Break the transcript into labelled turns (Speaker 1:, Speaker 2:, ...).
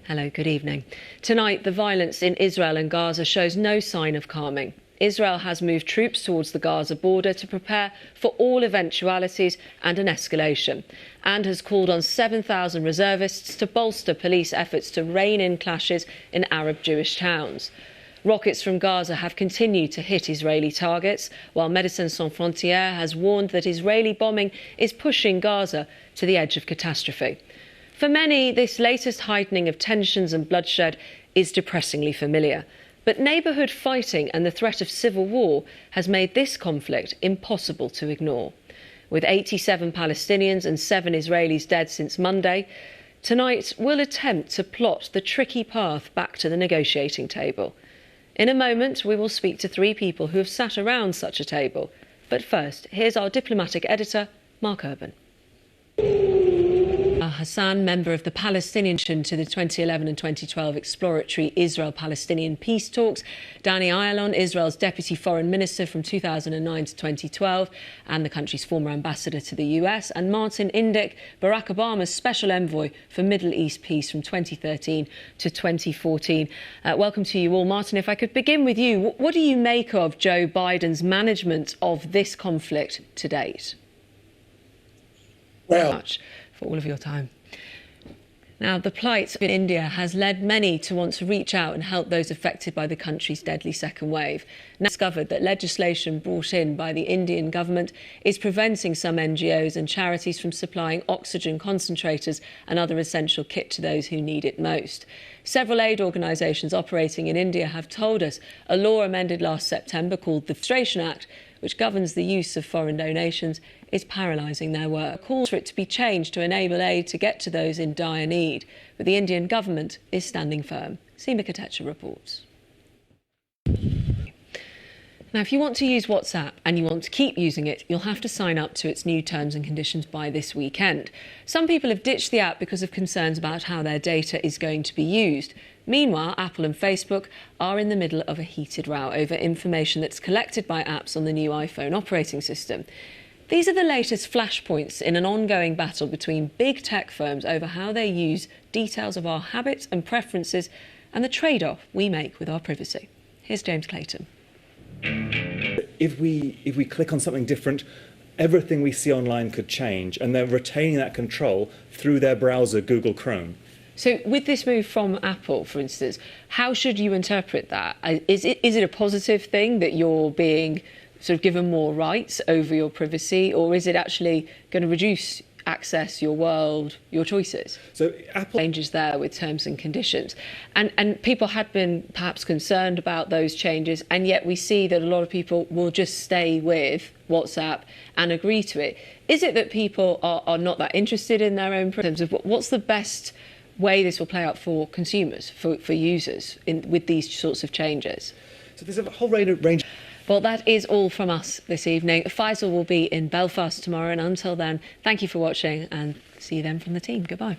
Speaker 1: Hello, good evening. Tonight, the violence in Israel and Gaza shows no sign of calming. Israel has moved troops towards the Gaza border to prepare for all eventualities and an escalation, and has called on 7,000 reservists to bolster police efforts to rein in clashes in Arab Jewish towns. Rockets from Gaza have continued to hit Israeli targets, while Médecins Sans Frontières has warned that Israeli bombing is pushing Gaza to the edge of catastrophe. For many, this latest heightening of tensions and bloodshed is depressingly familiar. But neighbourhood fighting and the threat of civil war has made this conflict impossible to ignore. With 87 Palestinians and 7 Israelis dead since Monday, tonight we'll attempt to plot the tricky path back to the negotiating table. In a moment, we will speak to 3 people who have sat around such a table. But first, here's our diplomatic editor, Mark Urban. Hassan, member of the Palestinian mission to the 2011 and 2012 exploratory Israel-Palestinian peace talks, Danny Ayalon, Israel's deputy foreign minister from 2009 to 2012 and the country's former ambassador to the US, and Martin Indyk, Barack Obama's special envoy for Middle East peace from 2013 to 2014. Welcome to you all. Martin, if I could begin with you, what do you make of Joe Biden's management of this conflict to date? Well, very much for all of your time. Now, the plight in India has led many to want to reach out and help those affected by the country's deadly second wave. Now discovered that legislation brought in by the Indian government is preventing some NGOs and charities from supplying oxygen concentrators and other essential kit to those who need it most. Several aid organisations operating in India have told us a law amended last September called the Frustration Act, which governs the use of foreign donations, is paralysing their work. Calls for it to be changed to enable aid to get to those in dire need. But the Indian government is standing firm. Seema Katecha reports. Now, if you want to use WhatsApp and you want to keep using it, you'll have to sign up to its new terms and conditions by this weekend. Some people have ditched the app because of concerns about how their data is going to be used. Meanwhile, Apple and Facebook are in the middle of a heated row over information that's collected by apps on the new iPhone operating system. These are the latest flashpoints in an ongoing battle between big tech firms over how they use details of our habits and preferences and the trade-off we make with our privacy. Here's James Clayton.
Speaker 2: If we click on something different, everything we see online could change, and they're retaining that control through their browser, Google Chrome.
Speaker 1: So with this move from Apple, for instance, how should you interpret that? Is it a positive thing that you're being sort of given more rights over your privacy, or is it actually going to reduce access, your world, your choices?
Speaker 2: So Apple
Speaker 1: changes there with terms and conditions. And people had been perhaps concerned about those changes, and yet we see that a lot of people will just stay with WhatsApp and agree to it. Is it that people are not that interested in their own terms of what's the best way this will play out for consumers, for users with these sorts of changes?
Speaker 2: So there's a whole range.
Speaker 1: Well, that is all from us this evening. Faisal will be in Belfast tomorrow, and until then, thank you for watching and see you then from the team. Goodbye.